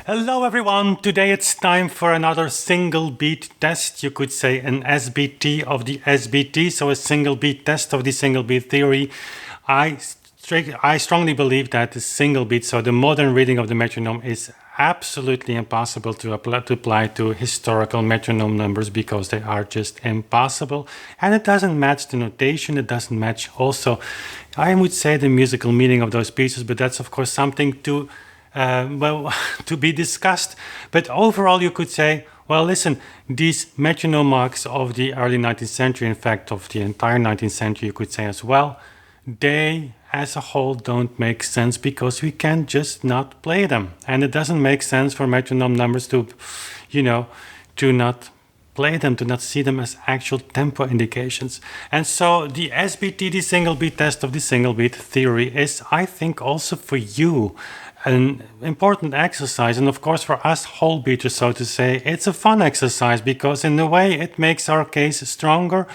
Hello everyone, today it's time for another single beat test. You could say an SBT of the SBT, so a single beat test of the single beat theory. I strongly believe that the single beat, so the modern reading of the metronome, is absolutely impossible to apply to historical metronome numbers because they are just impossible. And it doesn't match the notation, it doesn't match also, I would say, the musical meaning of those pieces, but that's of course something to to be discussed. But overall you could say, well, listen, these metronome marks of the early 19th century, in fact of the entire 19th century you could say as well, they as a whole don't make sense because we can just not play them. And it doesn't make sense for metronome numbers to, to not play them, to not see them as actual tempo indications. And so the SBT, the single beat test of the single beat theory, is, I think, also for you an important exercise. And of course for us whole beaters, so to say, it's a fun exercise because in a way it makes our case stronger.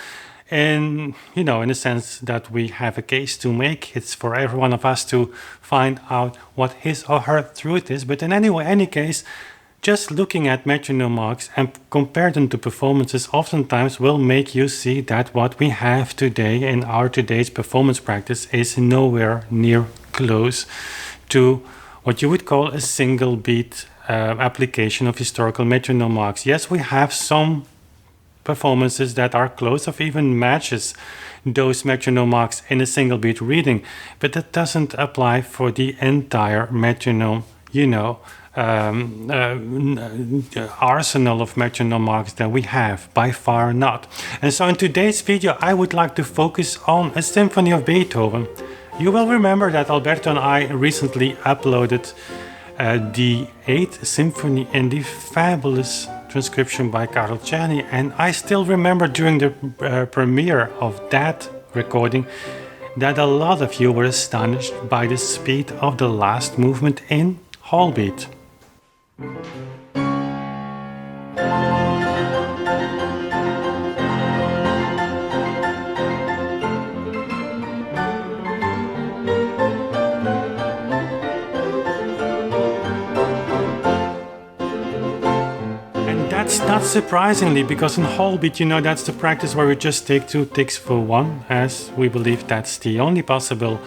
And, in a sense that we have a case to make. It's for every one of us to find out what his or her truth is. But in any case, just looking at metronome marks and compare them to performances oftentimes will make you see that what we have today in our today's performance practice is nowhere near close to what you would call a single beat application of historical metronome marks. Yes, we have some performances that are close or even matches those metronome marks in a single beat reading, but that doesn't apply for the entire metronome, arsenal of metronome marks that we have, by far not. And so in today's video I would like to focus on a symphony of Beethoven. You will remember that Alberto and I recently uploaded the 8th Symphony in the fabulous transcription by Carl Czerny, and I still remember during the premiere of that recording that a lot of you were astonished by the speed of the last movement in whole beat. That's not surprisingly, because in whole beat, that's the practice where we just take 2 ticks for 1, as we believe that's the only possible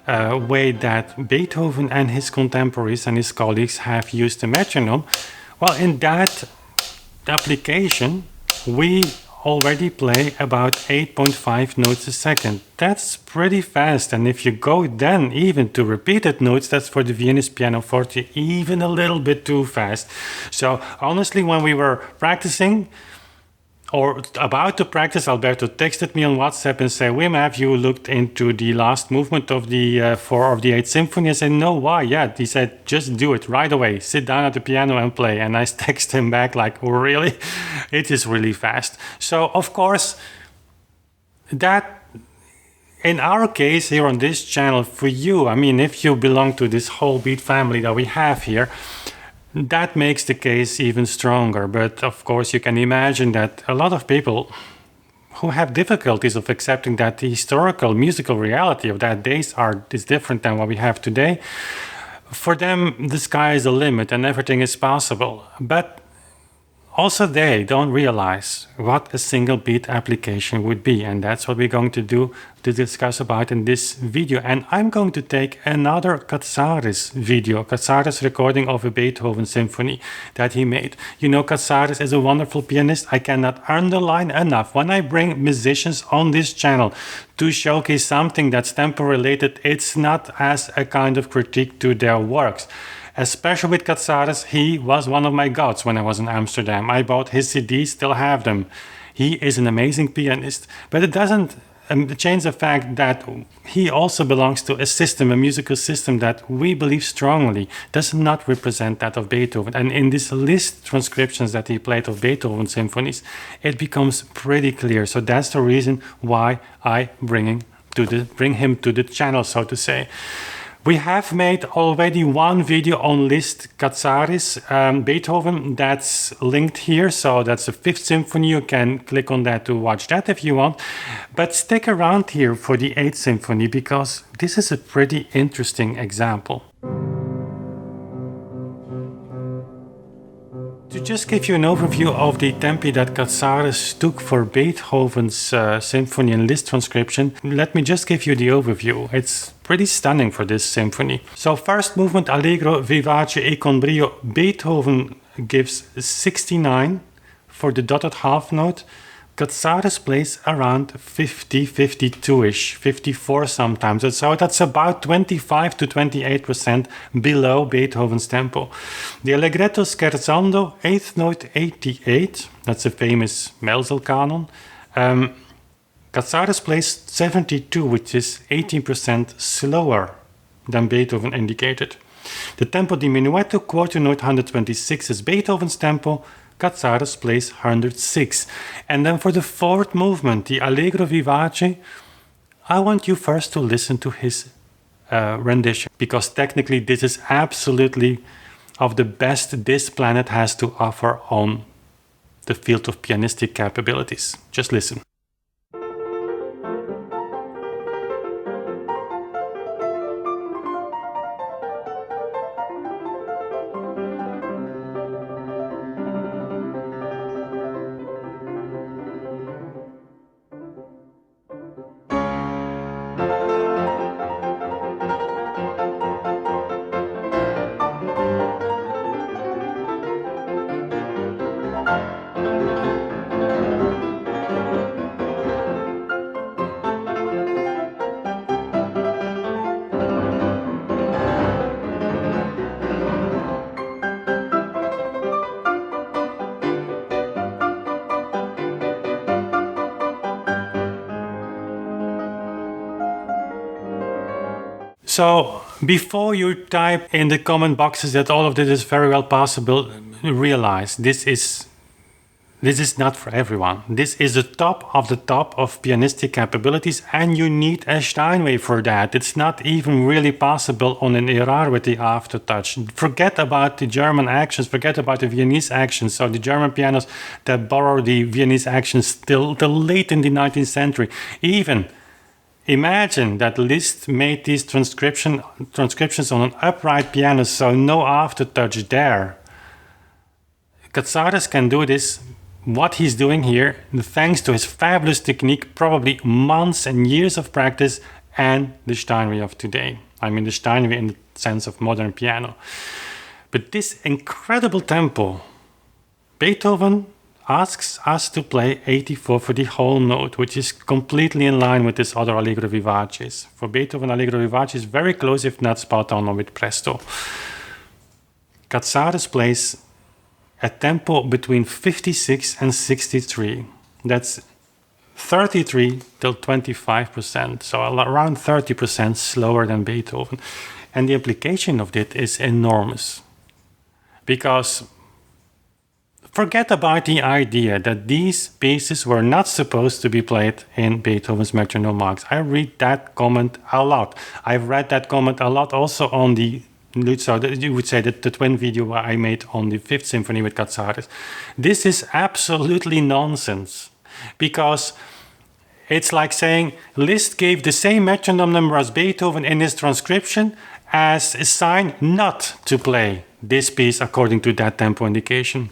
way that Beethoven and his contemporaries and his colleagues have used the metronome. Well, in that application, we already play about 8.5 notes a second. That's pretty fast, and if you go then even to repeated notes, that's for the Viennese pianoforte even a little bit too fast. So honestly, when we were practicing or about to practice, Alberto texted me on WhatsApp and said, Wim, have you looked into the last movement of the 4 of the 8th Symphony? I said, no, why? Yeah, he said, just do it right away. Sit down at the piano and play. And I texted him back like, really? It is really fast. So, of course, that in our case here on this channel, for you, if you belong to this whole beat family that we have here, that makes the case even stronger. But of course you can imagine that a lot of people who have difficulties of accepting that the historical musical reality of that days is different than what we have today, for them the sky is the limit and everything is possible. But also they don't realize what a single beat application would be, and that's what we're going to discuss about in this video. And I'm going to take another Katsaris video, Katsaris recording of a Beethoven symphony that he made. Katsaris is a wonderful pianist. I cannot underline enough when I bring musicians on this channel to showcase something that's tempo related, it's not as a kind of critique to their works. Especially with Katsaris, he was one of my gods when I was in Amsterdam. I bought his CDs, still have them. He is an amazing pianist, but it doesn't change the fact that he also belongs to a system, a musical system that we believe strongly does not represent that of Beethoven. And in this Liszt transcriptions that he played of Beethoven symphonies, it becomes pretty clear. So that's the reason why I bring him to the channel, so to say. We have made already one video on Liszt Katsaris, Beethoven, that's linked here. So that's the 5th Symphony. You can click on that to watch that if you want. But stick around here for the 8th Symphony because this is a pretty interesting example. just give you an overview of the tempi that Katsaris took for Beethoven's symphony and Liszt transcription, let me just give you the overview. It's pretty stunning for this symphony. So first movement, Allegro, Vivace e con brio. Beethoven gives 69 for the dotted half note. Katsaris plays around 50, 52-ish, 54 sometimes. So that's about 25 to 28% below Beethoven's tempo. The Allegretto scherzando, 8th note 88, that's a famous Melzel canon. Katsaris plays 72, which is 18% slower than Beethoven indicated. The tempo di minuetto, quarter note 126 is Beethoven's tempo. Katsaris plays 106. And then for the fourth movement, the Allegro Vivace, I want you first to listen to his rendition, because technically this is absolutely of the best this planet has to offer on the field of pianistic capabilities. Just listen. So before you type in the comment boxes that all of this is very well possible, realize this is not for everyone. This is the top of pianistic capabilities, and you need a Steinway for that. It's not even really possible on an Erard with the aftertouch. Forget about the German actions, forget about the Viennese actions. So the German pianos that borrow the Viennese actions till late in the 19th century. Even imagine that Liszt made these transcriptions on an upright piano, so no aftertouch there. Katsaris can do this, what he's doing here, thanks to his fabulous technique, probably months and years of practice, and the Steinway of today. I mean the Steinway in the sense of modern piano. But this incredible tempo, Beethoven asks us to play 84 for the whole note, which is completely in line with his other Allegro Vivaces. For Beethoven, Allegro Vivace is very close, if not spot on with Presto. Katsaris plays a tempo between 56 and 63. That's 33 till 25%, so around 30% slower than Beethoven. And the implication of it is enormous. Because forget about the idea that these pieces were not supposed to be played in Beethoven's metronome marks. I read that comment a lot. I've read that comment a lot also on the, so you would say that the twin video I made on the 5th Symphony with Katsaris. This is absolutely nonsense, because it's like saying Liszt gave the same metronome number as Beethoven in his transcription as a sign not to play this piece according to that tempo indication.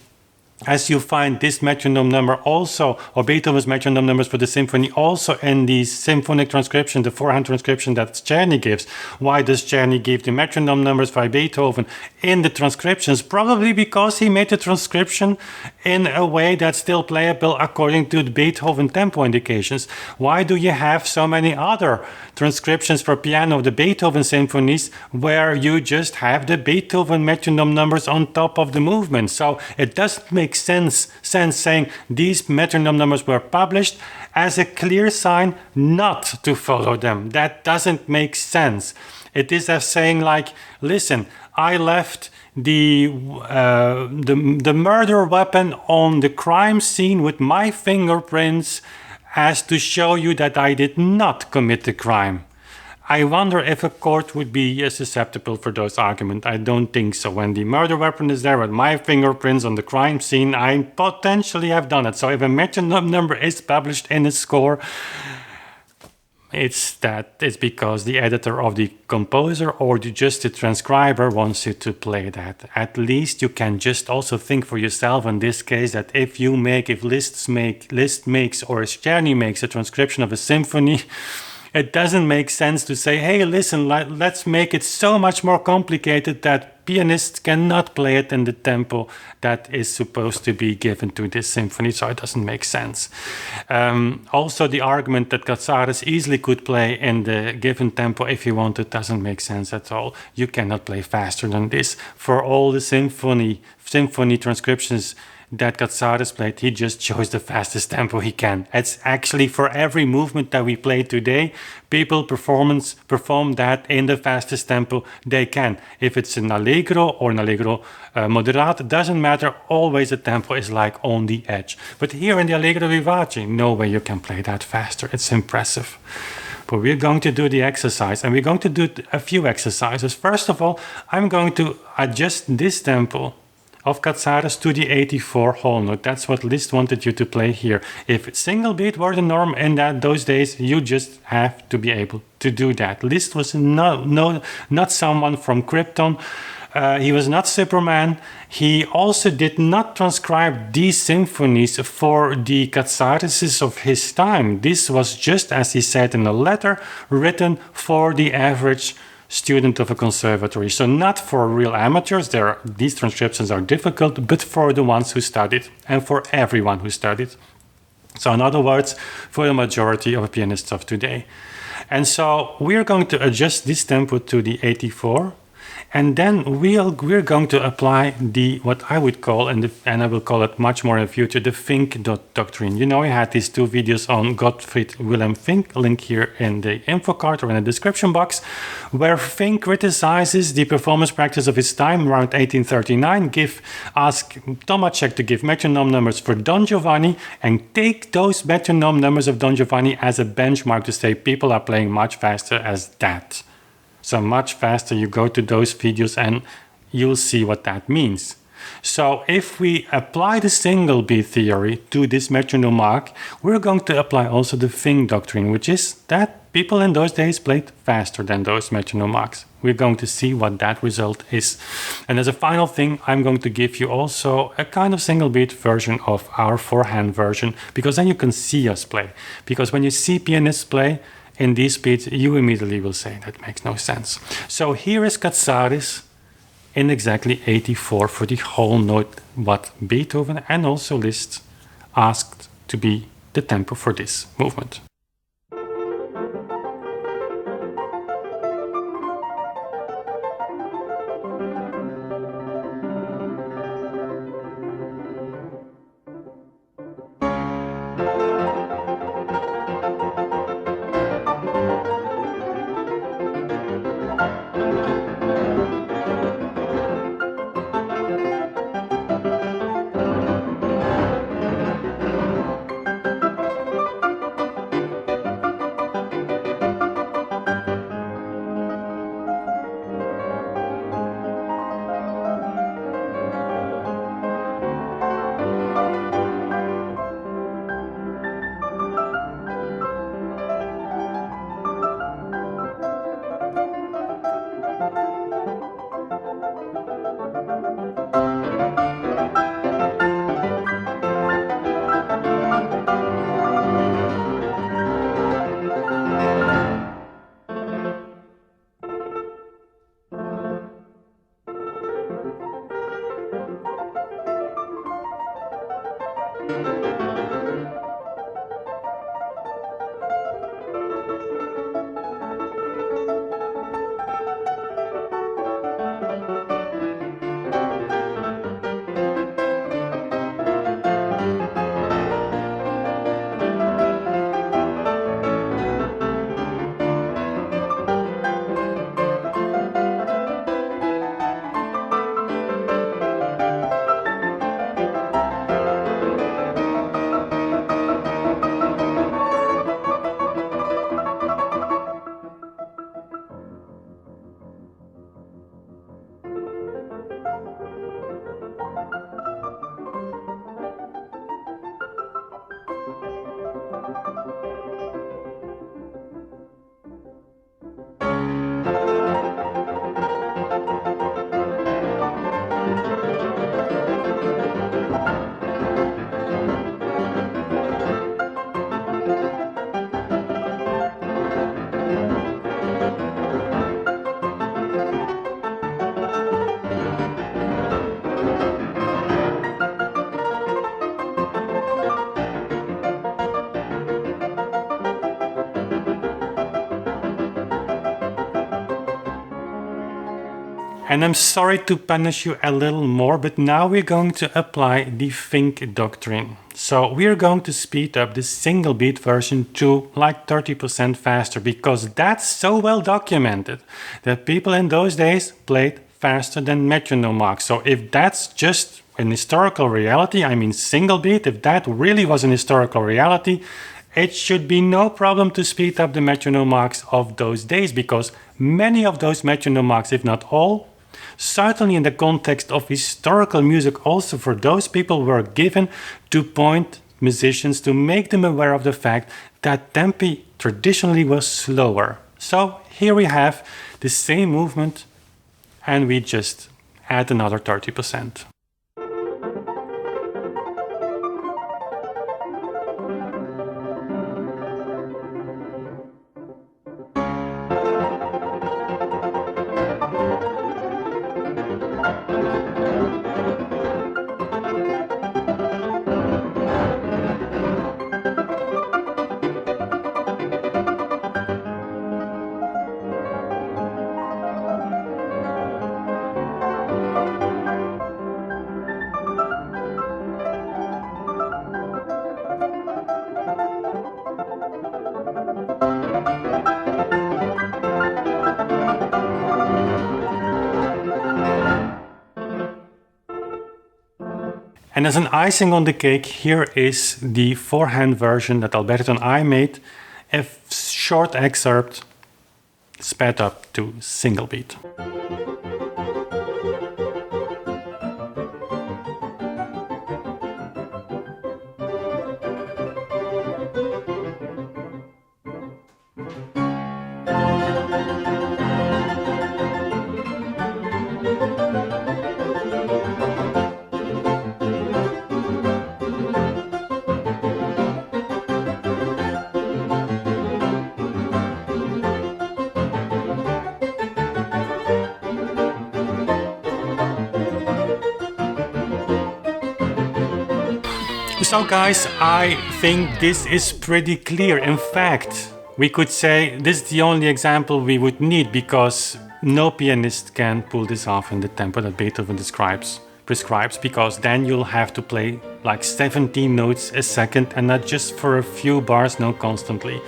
As you find this metronome number also, or Beethoven's metronome numbers for the symphony also in the symphonic transcription, the forehand transcription that Czerny gives. Why does Czerny give the metronome numbers by Beethoven in the transcriptions? Probably because he made the transcription in a way that's still playable according to the Beethoven tempo indications. Why do you have so many other transcriptions for piano of the Beethoven symphonies where you just have the Beethoven metronome numbers on top of the movement? So it doesn't make sense saying these metronome numbers were published as a clear sign not to follow them. That doesn't make sense. It is as saying like, listen, I left the murder weapon on the crime scene with my fingerprints as to show you that I did not commit the crime. I wonder if a court would be susceptible for those arguments. I don't think so. When the murder weapon is there with my fingerprints on the crime scene, I potentially have done it. So if a metronome number is published in a score, it's because the editor of the composer or just the transcriber wants you to play that. At least you can just also think for yourself in this case that if Liszt makes or Czerny makes a transcription of a symphony, it doesn't make sense to say, hey, listen, let's make it so much more complicated that pianists cannot play it in the tempo that is supposed to be given to this symphony, so it doesn't make sense. Also, the argument that Katsaris easily could play in the given tempo if he wanted doesn't make sense at all. You cannot play faster than this. For all the symphony transcriptions that Katsaris played, he just chose the fastest tempo he can. It's actually for every movement that we play today, people perform that in the fastest tempo they can. If it's an allegro or an allegro moderato, doesn't matter, always the tempo is like on the edge. But here in the allegro vivace, no way you can play that faster. It's impressive. But we're going to do the exercise, and we're going to do a few exercises. First of all, I'm going to adjust this tempo of Katsaris to the 84 whole note. That's what Liszt wanted you to play here. If single beat were the norm in those days, you just have to be able to do that. Liszt was not someone from Krypton. He was not Superman. He also did not transcribe these symphonies for the Katsarises of his time. This was just, as he said in a letter, written for the average student of a conservatory. So not for real amateurs, these transcriptions are difficult, but for the ones who studied and for everyone who studied. So in other words, for the majority of pianists of today. And so we're going to adjust this tempo to the 84, and then we're going to apply what I would call, and I will call it much more in the future, the Fink doctrine. You know, I had these two videos on Gottfried Wilhelm Fink, link here in the info card or in the description box, where Fink criticizes the performance practice of his time around 1839, ask Tomacek to give metronome numbers for Don Giovanni and take those metronome numbers of Don Giovanni as a benchmark to say people are playing much faster as that. So much faster, you go to those videos and you'll see what that means. So if we apply the single beat theory to this metronome mark, we're going to apply also the Fink doctrine, which is that people in those days played faster than those metronome marks. We're going to see what that result is. And as a final thing, I'm going to give you also a kind of single beat version of our four-hand version, because then you can see us play. Because when you see pianists play in these beats, you immediately will say that makes no sense. So here is Katsaris in exactly 84 for the whole note, what Beethoven and also Liszt asked to be the tempo for this movement. And I'm sorry to punish you a little more, but now we're going to apply the Fink doctrine. So we're going to speed up the single beat version to like 30% faster, because that's so well documented that people in those days played faster than metronome marks. So if that's just an historical reality, I mean single beat, if that really was an historical reality, it should be no problem to speed up the metronome marks of those days, because many of those metronome marks, if not all, certainly in the context of historical music, also for those people, were given to point musicians to make them aware of the fact that tempi traditionally was slower. So here we have the same movement and we just add another 30%. And as an icing on the cake, here is the forehand version that Alberto and I made, a short excerpt sped up to single beat. So guys, I think this is pretty clear. In fact, we could say this is the only example we would need, because no pianist can pull this off in the tempo that Beethoven prescribes, because then you'll have to play like 17 notes a second, and not just for a few bars, no, constantly.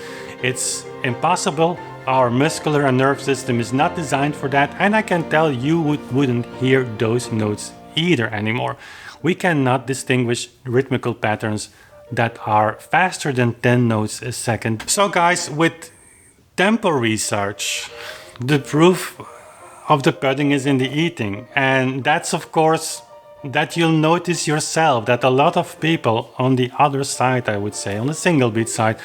It's impossible. Our muscular and nerve system is not designed for that, and I can tell you wouldn't hear those notes either anymore. We cannot distinguish rhythmical patterns that are faster than 10 notes a second. So guys, with tempo research, the proof of the pudding is in the eating. And that's of course that you'll notice yourself that a lot of people on the other side, I would say, on the single beat side,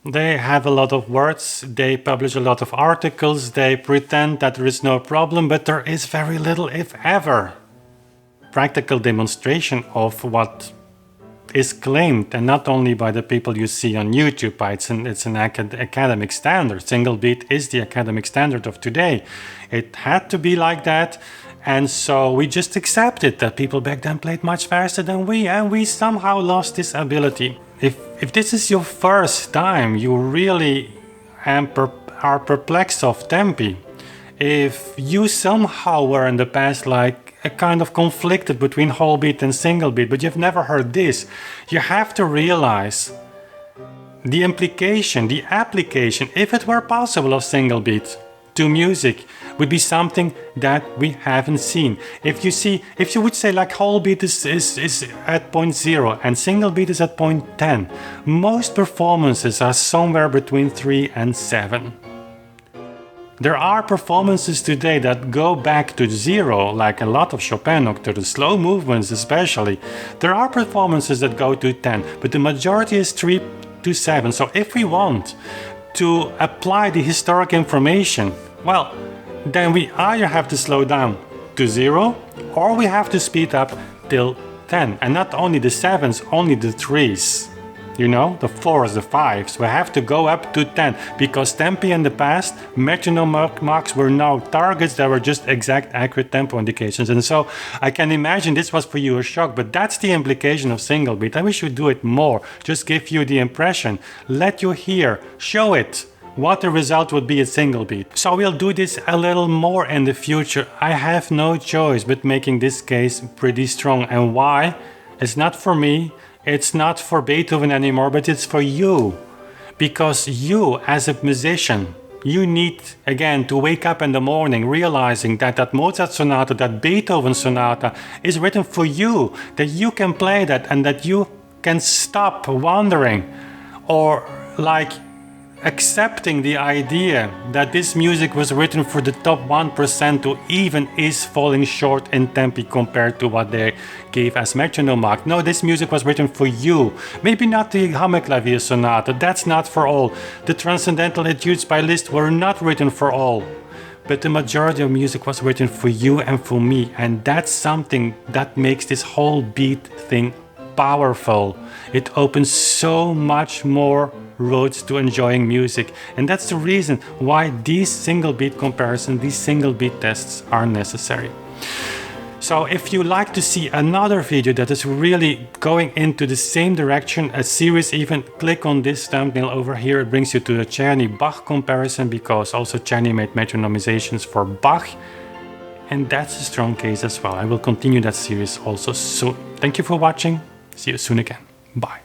they have a lot of words, they publish a lot of articles, they pretend that there is no problem, but there is very little, if ever, practical demonstration of what is claimed, and not only by the people you see on YouTube. It's an academic standard. Single beat is the academic standard of today. It had to be like that, and so we just accepted that people back then played much faster than we, and we somehow lost this ability. If this is your first time, you really are perplexed of tempi. If you somehow were in the past like a kind of conflicted between whole beat and single beat, but you've never heard this, you have to realize the implication, the application, if it were possible, of single beat to music would be something that we haven't seen. If you would say like whole beat is at 0.0 and single beat is at 0.10, most performances are somewhere between 3 and 7. There are performances today that go back to 0, like a lot of Chopin or the slow movements especially. There are performances that go to 10, but the majority is 3 to 7. So if we want to apply the historic information, well, then we either have to slow down to 0 or we have to speed up till 10. And not only the 7s, only the 3s. You know, the 4s, the 5s, we have to go up to 10, because tempi in the past, metronome marks were now targets that were just exact, accurate tempo indications. And so I can imagine this was for you a shock, but that's the implication of single beat. I wish we do it more, just give you the impression, let you hear, show it. what the result would be a single beat. So we'll do this a little more in the future. I have no choice but making this case pretty strong. And why? It's not for me, it's not for Beethoven anymore, but it's for you. Because you, as a musician, you need, again, to wake up in the morning realizing that that Mozart sonata, that Beethoven sonata is written for you, that you can play that and that you can stop wondering or like accepting the idea that this music was written for the top 1% who even is falling short in tempi compared to what they gave as metronome mark. No, this music was written for you. Maybe not the Hammerklavier sonata, that's not for all. The transcendental etudes by Liszt were not written for all. But the majority of music was written for you and for me, and that's something that makes this whole beat thing powerful. It opens so much more roads to enjoying music, and that's the reason why these single beat comparisons, these single beat tests are necessary. So if you like to see another video that is really going into the same direction, a series even, click on this thumbnail over here. It brings you to the Czerny-Bach comparison, because also Czerny made metronomizations for Bach, and that's a strong case as well. I will continue that series also soon. Thank you for watching. See you soon again. Bye.